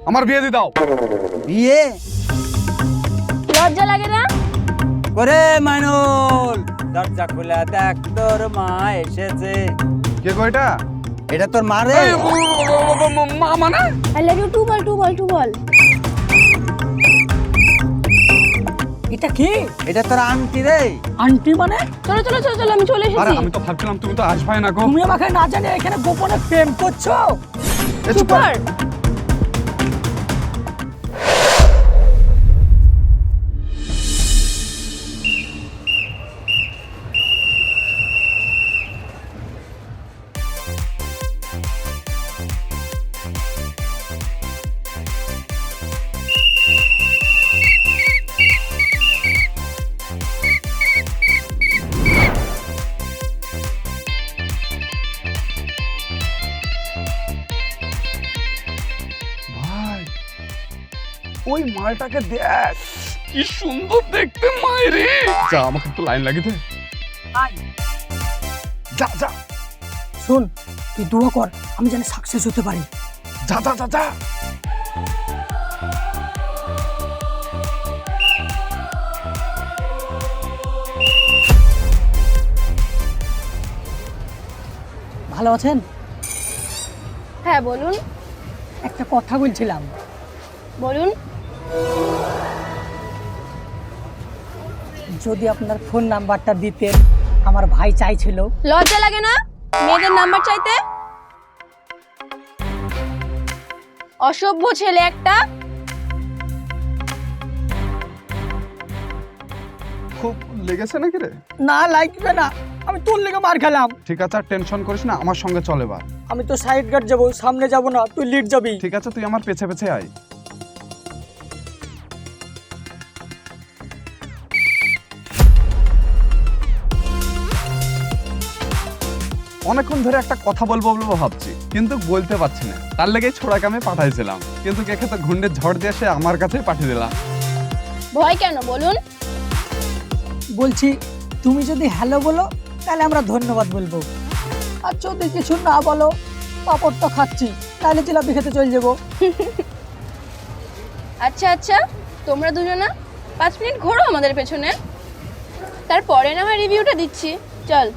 আমার বিয়ে দিয়ে দাও। বিয়ে লজ্জা লাগে না? করে মাইনুল, দরজা খুলে দেখ তোর মা এসেছে। কে গো এটা? এটা তোর মা রে। মা মানে? আই লাভ ইউ টু বল। এটা কি? এটা তোর আন্টি রে। আন্টি মানে? চলো আমি চলে আরে এসেছি। আমি তো ভাবছিলাম তুমি তো আসবাই না গো। তুমি আমাকে না জানি এখানে গোপনে প্রেম করছো? চুপ কর। ভাই ওই মালটাকে দেখ, কি সুন্দর দেখতে মাইরে। যা আমাকে একটু লাইন লাগিয়ে দে। যা যা শুন, তুই দোয়া কর আমি যেন সাকসেস হতে পারি। যা যা যা যা। ভালো আছেন? হ্যাঁ বলুন। একটা কথা বলছিলাম। বলুন। যদি আপনার ফোন নাম্বারটা দিতেন, আমার ভাই চাইছিল। লজ্জা লাগে না মেয়েদের নাম্বার চাইতে? অসভ্য ছেলে একটা। খুব লেগেছে নাকি রে? না লাগবে না, আমি তোর লেগে মার খেলাম। ঠিক আছে, আর টেনশন করিস না, আমার সঙ্গে চল এবার। আমি তো সাইড গার্ড যাবো, সামনে যাব না, তুই লিড যাবি। ঠিক আছে, তুই আমার পেছে পেছে আয়। অনেকক্ষণ ধরে একটা কথা বলবো ভাবছি, কিন্তু বলতে পারছি না। তার লেগে ছোড়াকে আমি পাঠাইছিলাম, কিন্তু একে তো ঘুন্ডের ঝড় দিয়ে সে আমার কাছেই পাঠিয়ে দিলাম। ভয় কেন বলুন? বলছি তুমি যদি হ্যালো বলো তাহলে আমরা ধন্যবাদ বলবো, আর যদি কিছু না বলো, পাপড় তো খাচ্ছি, তাহলে জিলাপি খেতে চলে যাবো। আচ্ছা তোমরা দুজনা 5 মিনিট ঘোরো আমাদের পেছনে, তারপরে না হয় রিভিউটা দিচ্ছি। চল।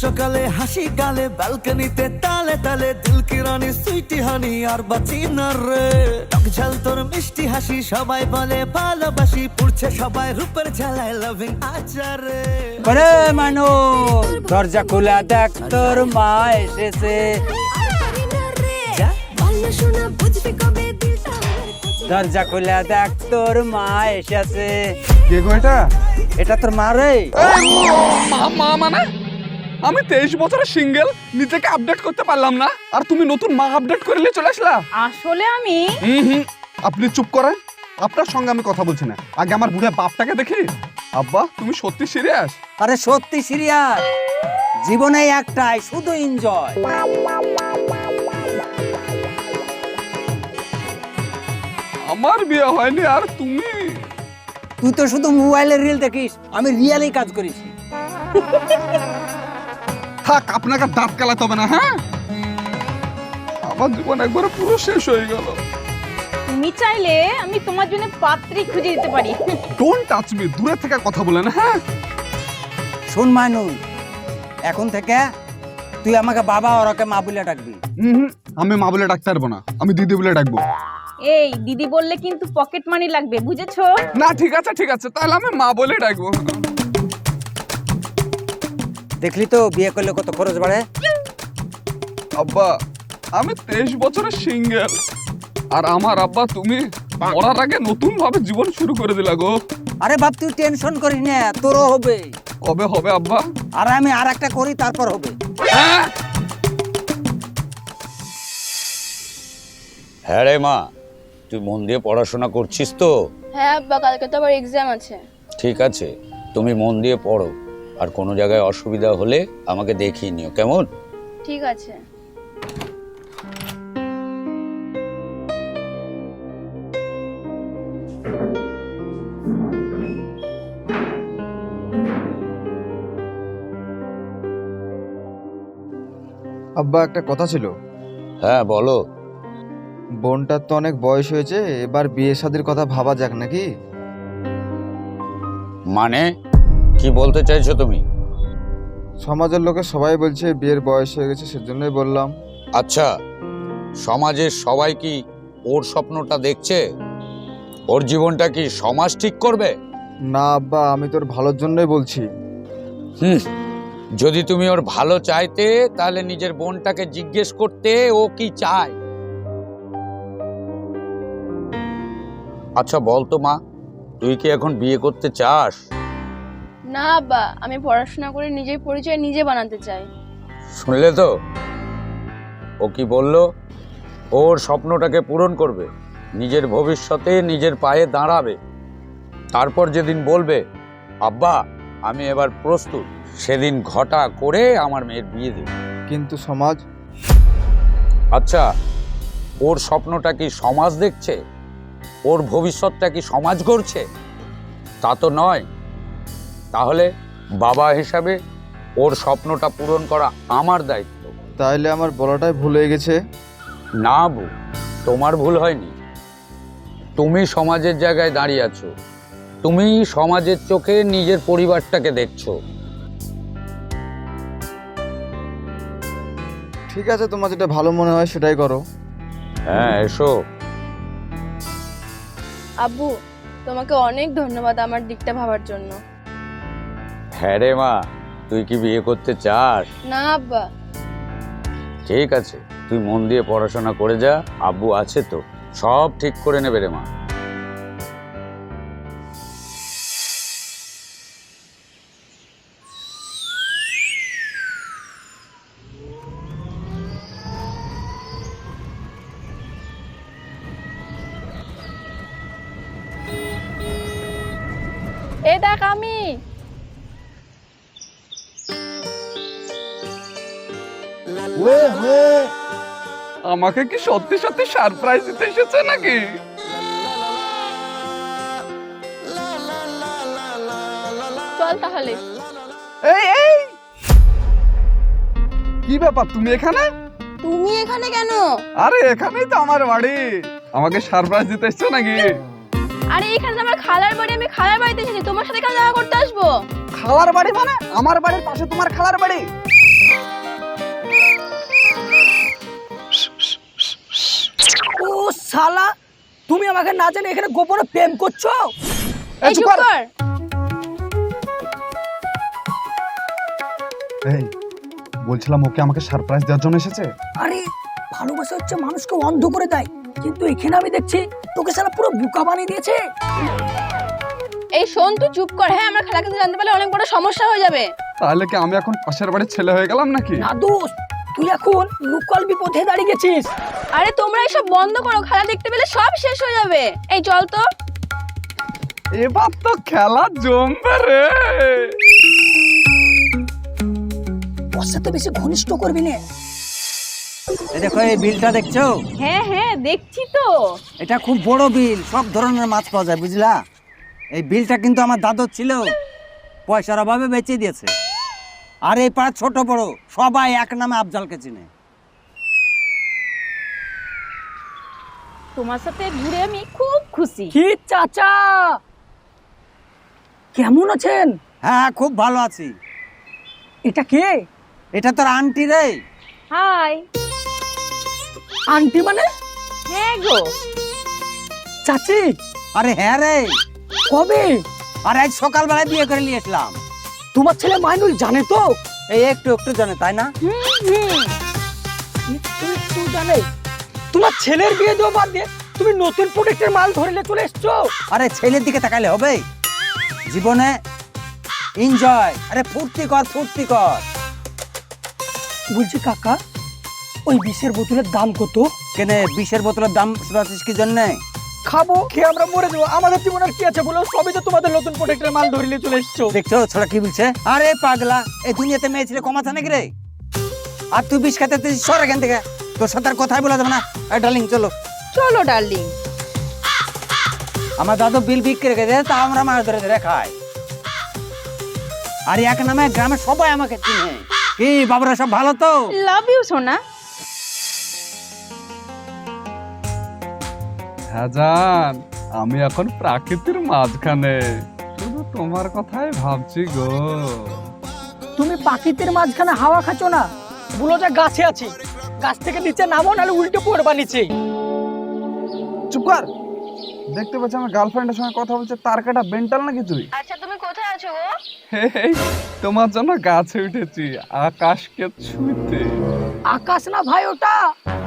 সকালে হাসি গালে ব্যালকনিতে তালে তালে দিল কি রানী সুইটি হানি আর বাঁচি না রে। টক ঝাল তোর মিষ্টি হাসি, সবাই বলে ভালোবাসি, পুড়ছে সবাই রূপের ঝালায় লাভিং আচারে। করে মাইনুল, দরজা খুলে দেখ তোর মা এসেছে। দরজা খুলে দেখ তোর মা এসেছে। কে গো এটা? এটা তোর মা রে। মা মানে? আমি 23 বছরের সিঙ্গেল, নিজেকে আপডেট করতে পারলাম না, আর তুমি নতুন মা আপডেট করে নিয়ে চলে আসলা। আসলে আমি আপনি চুপ করেন, আপনার সঙ্গে আমি কথা বলছি না। আগে আমার বুড়ে বাপটাকে দেখি। আব্বা তুমি সত্যি সিরিয়াস? আরে সত্যি সিরিয়াস, জীবনে একটাই, শুধু এনজয়। আমার বিয়ে হয়নি আর তুমি? তুই তো শুধু মোবাইলে রিল দেখিস, আমি রিয়েলি কাজ করেছি। থাক, আপনাকে দাঁত কালাতে হবে না। হ্যাঁ, আমার জীবন একবারে পুরো শেষ হয়ে গেল। তুমি চাইলে আমি তোমার জন্য পাত্রী খুঁজে দিতে পারি। ডোন্ট টাচ মি, দূরে থেকে কথা বলেন। হ্যাঁ শোন মাইনুল, এখন থেকে তুই আমাকে বাবা আর ওকে মা বলে ডাকবি। আমি মা বলে ডাকতে পারবো না, আমি দিদি বলে ডাকবো। এই দিদি বললে কিন্তু পকেট মানি লাগবে, বুঝেছো? না ঠিক আছে, তাহলে আমি মা বলে ডাকবো। দেখলি তো বিয়ে করলে কত খরচ বাড়ে। আব্বা আমি 23 বছরের সিঙ্গেল, আর আমার আব্বা তুমি মরার আগে নতুন ভাবে জীবন শুরু করে দিলা গো। আরে বাপ তুই টেনশন করিস না, তোরও হবে। কবে হবে আব্বা? আর আমি আর একটা করি, তারপর হবে। হ্যাঁ? হ্যাঁ রে মা, তুই মন দিয়ে পড়াশোনা করছিস তো? হ্যাঁ আব্বা, কালকে তো আবার এক্সাম আছে। ঠিক আছে, তুমি মন দিয়ে পড়ো, আর কোনো জায়গায় অসুবিধা হলে আমাকে দেখিয়ে নিও, কেমন? ঠিক আছে। আব্বা, একটা কথা ছিল। হ্যাঁ বলো। বোনটার তো অনেক বয়স হয়েছে, এবার বিয়ে শাদির কথা ভাবা যাক নাকি? মানে কি বলতে চাইছো তুমি? সমাজের লোকে সবাই বলছে বিয়ের বয়স হয়ে গেছে, সেজন্যই বললাম। আচ্ছা, সমাজের সবাই কি ওর স্বপ্নটা দেখছে? ওর জীবনটা কি সমাজ ঠিক করবে? না আব্বা, আমি তোর ভালোর জন্যই বলছি। যদি তুমি ওর ভালো চাইতে তাহলে নিজের বোনটাকে জিজ্ঞেস করতে ও কি চায়। আচ্ছা বল তো মা, তুই কি এখন বিয়ে করতে চাস? না আব্বা, আমি পড়াশোনা করে নিজের পরিচয় নিজে বানাতে চাই। শুনলে তো, ও কি বললো? ওর স্বপ্নটাকে পূরণ করবে, নিজের ভবিষ্যতে নিজের পায়ে দাঁড়াবে, তারপর যেদিন বলবে আব্বা আমি এবার প্রস্তুত, সেদিন ঘটা করে আমার মেয়ের বিয়ে দেবে। কিন্তু সমাজ? আচ্ছা, ওর স্বপ্নটা কি সমাজ দেখছে? ওর ভবিষ্যৎটা কি সমাজ গড়ছে? তা তো নয়। তাহলে বাবা হিসাবে ওর স্বপ্নটা পূরণ করা আমার দায়িত্ব। তাইলে আমার বলাটাই ভুল হয়ে গেছে। না বউ, তোমার ভুল হয়নি। তুমি সমাজের জায়গায় দাঁড়িয়ে আছো, তুমি সমাজের চোখে নিজের পরিবারটাকে দেখছো। ঠিক আছে, তোমার যেটা ভালো মনে হয় সেটাই করো। হ্যাঁ এসো। আব্বু, তোমাকে অনেক ধন্যবাদ আমার দিকটা ভাবার জন্য। হ্যাঁ রে মা, তুই কি বিয়ে করতে চাস? না আব্বা। ঠিক আছে, তুই মন দিয়ে পড়াশোনা করে যা, আব্বু আছে তো, সব ঠিক করে নেবে রে মা। এ দেখ আমি। আমাকে কি সত্যি সত্যি সারপ্রাইজ দিতে এসেছে নাকি? চল তাহলে। এই এই, কি ব্যাপার তুমি এখানে? তুমি এখানে কেন? আরে এখানেই তো আমার বাড়ি, আমাকে সারপ্রাইজ দিতে এসছো নাকি? আরে এখানে তো আমার খালার বাড়ি, আমি খালার বাড়িতে এসেছি, তোমার সাথে কেন দেখা করতে আসবো? খালার বাড়ি মানে? আমার বাড়ির পাশে তোমার খালার বাড়ি? ও শালা, তুমি আমাকে না জানি এখানে গোপনে প্রেম করছো? এই চুপ কর। এই বলছিলাম, ওকে আমাকে সারপ্রাইজ দেওয়ার জন্য এসেছে। আরে ভালোবাসা হচ্ছে মানুষকে অন্ধ করে দেয়, কিন্তু এখানে আমি দেখছি তোকে শালা পুরো বোকা বানিয়ে দিয়েছে। এই শোন, তুই চুপ কর। হ্যাঁ, আমার খালাকে তো জানতে পারলে অনেক বড় সমস্যা হয়ে যাবে। তাহলে কি আমি এখন পাশের বাড়ির ছেলে হয়ে গেলাম নাকি? না দোস্ত, তুই এখন লোকাল বিপদে দাঁড়িয়ে গেছিস। আরে তোমরা এসব বন্ধ করো, খালা দেখতে পেলে সব শেষ হয়ে যাবে। এই চল তো। এবার তো খেলা জমবে রে। ওর সাথে বেশি ঘনিষ্ঠ করবি না। এই দেখো, এই বিলটা দেখছো? হ্যাঁ হ্যাঁ দেখছি তো। এটা খুব বড় বিল, সব ধরনের মাছ পাওয়া যায়, বুঝলা? এই বিলটা কিন্তু আমার দাদুর ছিল, পয়সার অভাবে বেচে দিয়েছে। আর এই পাড়া ছোট বড় সবাই এক নামে আফজালকে চিনে। তোমার সাথে ঘুরে আমি খুব খুশি। কি চাচা, কেমন আছেন? হ্যাঁ খুব ভালো আছি। এটা কে? এটা তোর আন্টি রে। হাই। আন্টি মানে? হ্যাঁ গো। চাচি? আরে হ্যাঁ রে, কবে? আরে আজ সকালবেলায় বিয়ে করে নিয়ে এসলাম। তোমার ছেলে মাইনুল জানে তো? এই একটু একটু জানে, তাই না? একটু জানে। তোমার ছেলের বিয়ে দেওয়া বাদ দিয়ে তুমি নতুন প্রোডাক্টের মাল ধরে চলে এসছো। আরে ছেলের দিকে তাকাইলে হবে? জীবনে এনজয়, আরে ফুর্তি কর ফুর্তি কর। বলছি কাকা, ওই বিষের বোতলের দাম কত? কেনে বিষের বোতলের দাম শুধাচ্ছিস কি জন্যে? খাবো, খেয়ে আমরা মরে যাবো, আমাদের জীবন আর কি আছে বলো? সবই তো তোমাদের নতুন প্রোডাক্টের মাল ধরিলে চলে এসছো। দেখছো ছোড়া কি বলছে? আরে পাগলা, এই দুনিয়াতে মেয়ে ছেলে কমাতে নাকি রে? আর তুই বিষ খাতে তুই সর এখান থেকে, তোর সাথে আর কথাই বলা যাবে না। এই ডার্লিং চলো। চলো ডার্লিং। আমার দাদু বিল বিক্রি রেখে দেয়, তা আমরা মাছ ধরে ধরে খাই। আর এক নামে গ্রামে সবাই আমাকে চিনে। কি বাবুরা সব ভালো তো? লাভ ইউ সোনা। হ্যাঁ জান, আমি এখন প্রাকৃতির মাঝখানে, শুধু তোমার কথাই ভাবছি গো। তুমি প্রাকৃতির মাঝখানে হাওয়া খাচ্ছ না, বলো যে গাছে আছি, গাছ থেকে নিচে নামো নাহলে উল্টে পড়বা নিচে। চুপ কর। দেখতে পাচ্ছি আমার গার্লফ্রেন্ডের সঙ্গে কথা বলছে, তার কাটা বেন্টাল নাকি তুই? আচ্ছা তুমি কোথায় আছো গো? এই, তোমার জন্য গাছে উঠেছি আকাশকে ছুঁতে। আকাশ না ভাই, ওটা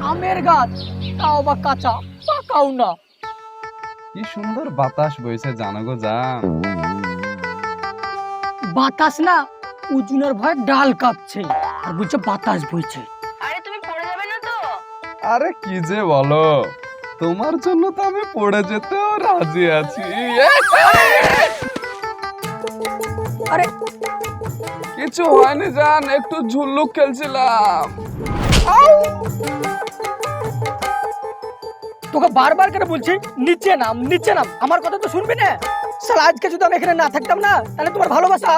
আমের গাছ, তাও বা কাঁচা, পাকাও না। কি সুন্দর বাতাস বইছে জানো গো জান। বাতাস না, উজুনের ভয় ডাল কাঁপছে আর বলছে বাতাস বইছে। আরে তুমি পড়ে যাবে না তো? আরে কি যে বলো, তোমার জন্য তো আমি পড়ে যেতেও রাজি আছি। আরে কিছু হয়নি জান, একটু ঝুল্লুক খেলছিলাম। তোকে বারবার করে বলছি নিচে নাম, নিচে নাম, আমার কথা তো শুনবি না? শালা আজকে যদি আমি এখানে না থাকতাম না, তাহলে তোমার ভালোবাসা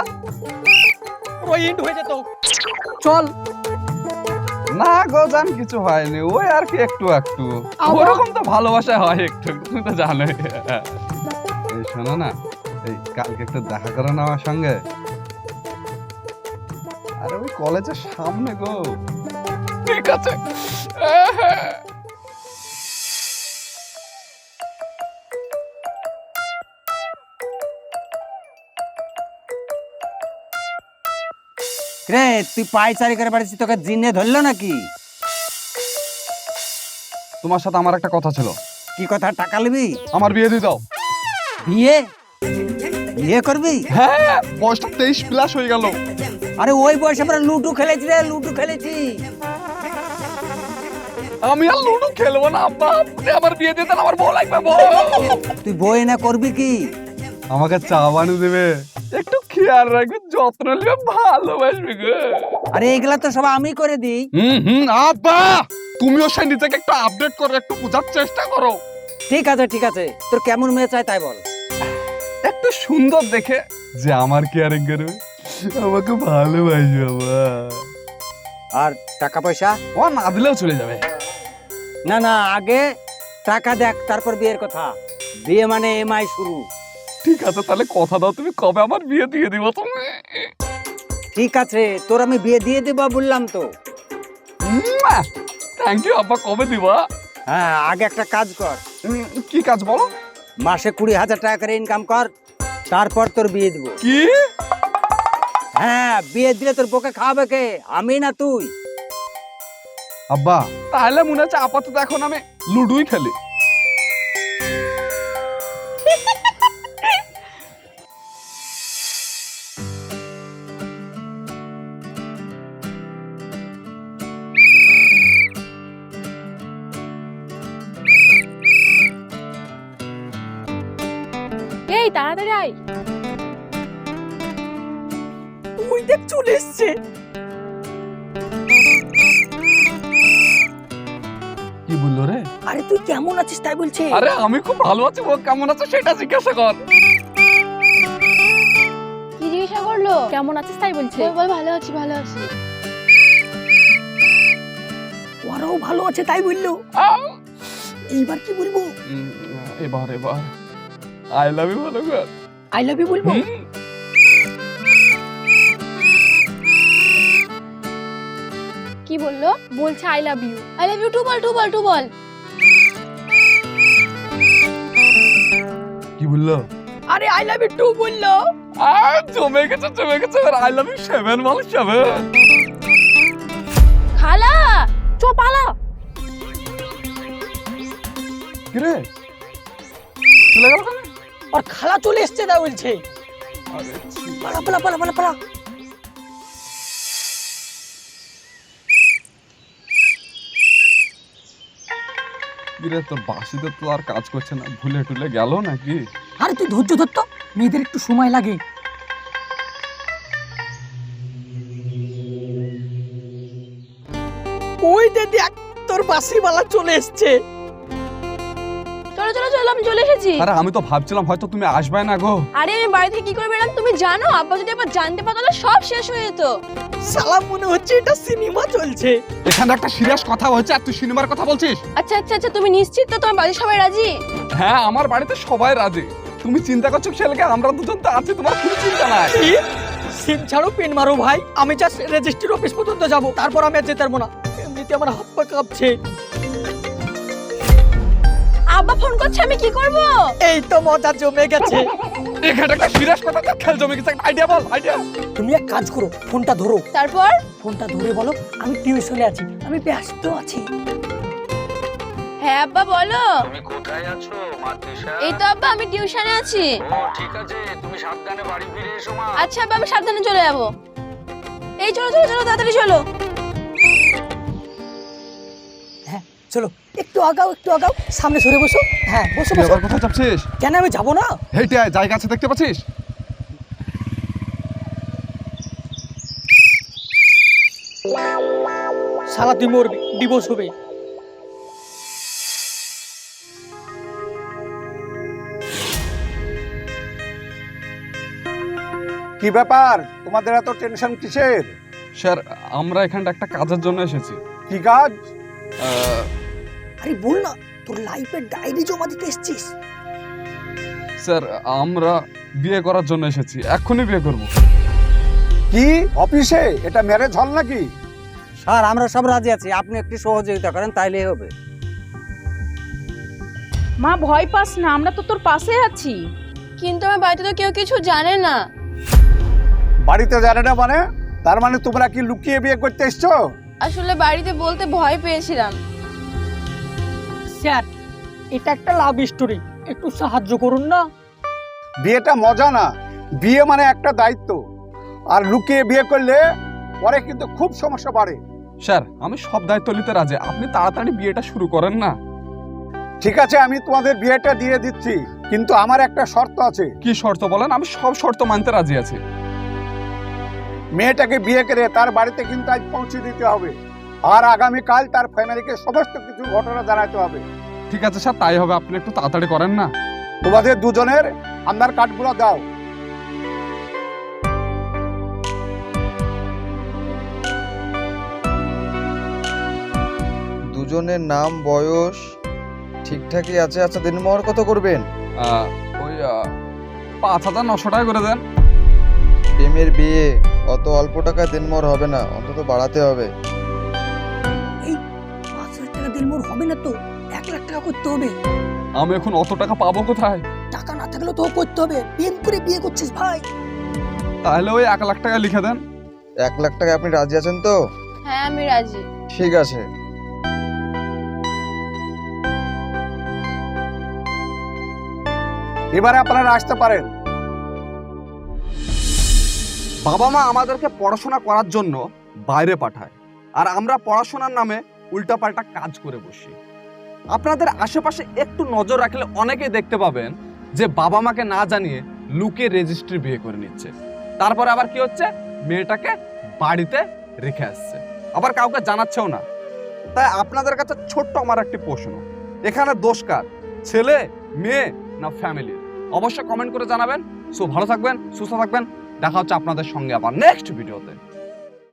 ওই এন্ড হয়ে যেত। চল। না গো জান, কিছু হয়নি, ওই আর কি একটু একটু, ওরকম তো ভালোবাসা হয় একটু, তুমি তো জানোই। এই শোনো না, এই কালকে একটু দেখা করো না আমার সঙ্গে। আরে ওই কলেজের সামনে গো। ঠিক আছে। রে তুই পায়চারি করে পারিস, তোকে জিনে ধরলো নাকি? তোমার সাথে আমার একটা কথা ছিল। কি কথা? টাকা নিবি? আমার বিয়ে দিয়ে দাও। বিয়ে? বিয়ে করবি? হ্যাঁ, বয়সটা 23+ হয়ে গেল। আরে ওই বয়সে আমরা লুডু খেলেছি রে, লুডু খেলেছি। আমি আর লুডো খেলবো না আব্বা, আপনি আমার বিয়ে দিয়ে দেন, আমার বউ লাগবে বউ। তুই বই না করবি কি? আমাকে চা বানিয়ে দেবে, একটু খেয়াল রাখবে, যত্ন নেবে, ভালোবাসবে গো। আরে এগুলা তো সব আমি করে দিই। আব্বা তুমিও সেই নিজেকে একটু আপডেট করো, একটু বোঝার চেষ্টা করো। ঠিক আছে ঠিক আছে, তোর কেমন মেয়ে চাই তাই বল। একটু সুন্দর দেখে, যে আমার কেয়ারিং করবে, আমাকে ভালোবাসবে বাবা। আর টাকা পয়সা? ও না দিলেও চলে যাবে। না না, আগে টাকা দেখ, তারপর বিয়ের কথা। বিয়ে মানে এমআই শুরু। ঠিক আছে, তাহলে কথা দাও, তুমি কবে আমার বিয়ে দিয়ে দিবা তুমি? ঠিক আছে, তোর আমি বিয়ে দিয়ে দেবো বললাম তো। থ্যাংক ইউ আব্বা, কবে দিবা? হ্যাঁ, আগে একটা কাজ কর। কি কাজ বলো? মাসে 20,000 টাকা করে ইনকাম কর, তারপর তোর বিয়ে দিব। কি? হ্যাঁ, বিয়ে দিলে তোর বউকে খাওয়াবে কে? আমি না তুই? আব্বা তাহলে মনে হচ্ছে আপাতত এখন আমি লুডুই খেলি। এই তাড়াতাড়ি আয়। ওই দেখ চলে এসছে। কি বললো রে? আরে তুই কেমন আছিস তাই বলছে। আরে আমি খুব ভালো আছি, ও কেমন আছে সেটা জিজ্ঞাসা কর। কি জিজ্ঞাসা করলো? কেমন আছিস তাই বলছে। বল ভালো আছি ভালো আছি। ওরাও ভালো আছে তাই বললো। এইবার কি বলবো? এবার আই লাভ ইউ বলো গো। আই লাভ ইউ বলবো? কি বললো? বলছে I love you. I love you too বল টু বল টু বল। কি বললো? আরে আই লাভ ইউ টু বললো। জমে গেছে, আই লাভ ইউ 7 বল 7। খালা চো পালা। কি রে চলে গেল কেন? আর খালা চলে এসছে তাই বলছে। আরে পালা পালা পালা পালা পালা। কিরে তোর বাসিতে তো আর কাজ করছে না, ভুলে টুলে গেল নাকি? আরে তুই ধৈর্য ধর তো, মেয়েদের একটু সময় লাগে। ওই দে দেখ, তোর বাসিওয়ালা চলে এসছে। চলো চলো চলো, আমি চলে এসেছি। আরে আমি তো ভাবছিলাম হয়তো তুমি আসবে না গো। আরে আমি বাড়ি থেকে কি করে বেরাম তুমি জানো? আব্বা যদি একবার জানতে পারতো তাহলে সব শেষ হয়ে যেত। সালা মনে হচ্ছে এটা সিনেমা চলছে। এখানে একটা সিরিয়াস কথা হচ্ছে আর তুই সিনেমার কথা বলছিস? আচ্ছা আচ্ছা আচ্ছা, তুমি নিশ্চিত তো তোমার বাড়ির সবাই রাজি? হ্যাঁ, আমার বাড়িতে সবাই রাজি। তুমি চিন্তা করছো ছেলেকে, আমরা দুজন তো আছি, তোমার কোনো চিন্তা নাই। সিম ছাড়ো পেন মারো ভাই, আমি জাস্ট রেজিস্ট্রি অফিস পর্যন্ত যাব, তারপর আমি আর যেতে পারবো না। এমনিতে আমার হাত পা কাঁপছে। আব্বা ফোন করছে, আমি কি করব? এই তো মজা জমে গেছে। এখানে একটা সিরিয়াস কথা, খেল জমে গেছে। আইডিয়া বল, আইডিয়া। তুমি এক কাজ করো, ফোনটা ধরো। তারপর ফোনটা ধরে বলো আমি টিউশনে আছি, আমি ব্যস্ত আছি। হ্যাঁ আব্বা বলো। তুমি কোথায় আছো মাতৃষা? এই তো আব্বা আমি টিউশনে আছি। ও ঠিক আছে, তুমি সাবধানে বাড়ি ফিরে এসো মা। আচ্ছা আব্বা আমি সাবধানে চলে যাব। এই চলো চলো চলো, তাড়াতাড়ি চলো। হ্যাঁ চলো, একটু আগাও একটু আগাও, সামনে সরে বসো। হ্যাঁ বসো তুই বসো। আবার কোথায় যাচ্ছিস? কেন আমি যাবো না? হেইটে আয়, জায়গা আছে দেখতে পাচ্ছিস? শালা তুই মরবি, ডিভোর্স হবে। কি ব্যাপার, তোমাদের এত টেনশন কিসের? স্যার, আমরা এখানটা একটা কাজের জন্য এসেছি। কি কাজ? আরে বল না, তোর লাইফের ডায়েরি জমা দিতে এসেছিস? স্যার, আমরা বিয়ে করার জন্য এসেছি, এক্ষুনি বিয়ে করব। কি অফিসে? এটা ম্যারেজ হল নাকি? স্যার আমরা সব রাজি আছি, আপনি একটু সহযোগিতা করেন তাইলেই হবে। মা ভয় পাস না, আমরা তো তোর পাশে আছি। কিন্তু আমার বাড়িতে তো কেউ কিছু জানে না। বাড়িতে জানে না মানে? তার মানে তোমরা কি লুকিয়ে বিয়ে করতে এসছো? আসলে বাড়িতে বলতে ভয় পেয়েছিলাম। স্যার এটা একটা লাভ স্টোরি, একটু সাহায্য করুন না। বিয়েটা মজা না, বিয়ে মানে একটা দায়িত্ব। আর লুকিয়ে বিয়ে করলে পরে কিন্তু খুব সমস্যা বাড়ে। স্যার, আমি সব দায়িত্ব নিতে রাজি, আপনি তাড়াতাড়ি বিয়েটা শুরু করেন না। ঠিক আছে, আমি তোমাদের বিয়েটা দিয়ে দিচ্ছি, কিন্তু আমার একটা শর্ত আছে। কি শর্ত বলেন? আমি সব শর্ত মানতে রাজি আছি। মেয়েটাকে বিয়ে করে তার বাড়িতে কিন্তু আজ পৌঁছে দিতে হবে, আর আগামীকাল তার ফ্যামিলিকে সমস্ত কিছু ঘটনা জানাতে হবে। ঠিক আছে স্যার, তাই হবে, আপনি একটু তাড়াতাড়ি করেন না। তোমাদের দুজনের আধার কার্ডগুলো দাও। দুজনের নাম বয়স ঠিকঠাকই আছে। আচ্ছা দিনমোহর কত করবেন? ওই 5,900 টাকা করে দেন। প্রেমের বিয়ে, অত অল্প টাকায় দিনমোহর হবে না, অন্তত বাড়াতে হবে। এই 5,000 টাকা দিল মোর হবে না তো, 1 লাখ টাকা করতে হবে। আমি এখন অত টাকা পাবো কোথায়? টাকা না থাকলেও তো করতে হবে, প্রেম করে বিয়ে করছিস ভাই। তাহলে ওই 1 লাখ টাকা লিখে দেন। 1 লাখ টাকা আপনি রাজি আছেন তো? হ্যাঁ আমি রাজি। ঠিক আছে। এবারে আপনারা আসতে পারেন। বাবা মা আমাদেরকে পড়াশোনা করার জন্য বাইরে পাঠায়, আর আমরা পড়াশোনার নামে উল্টাপাল্টা কাজ করে বসি। আপনাদের আশেপাশে একটু নজর রাখলে অনেকেই দেখতে পাবেন যে বাবা মাকে না জানিয়ে লুকিয়ে রেজিস্ট্রি বিয়ে করে নিচ্ছে। তারপরে আবার কি হচ্ছে, মেয়েটাকে বাড়িতে রেখে আসছে, আবার কাউকে জানাচ্ছেও না। তাই আপনাদের কাছে ছোট্ট আমার একটি প্রশ্ন, এখানে দোষ কার? ছেলে, মেয়ে না ফ্যামিলির? অবশ্যই কমেন্ট করে জানাবেন। সো ভালো থাকবেন, সুস্থ থাকবেন, দেখা হচ্ছে আপনাদের সঙ্গে আবার নেক্সট ভিডিওতে।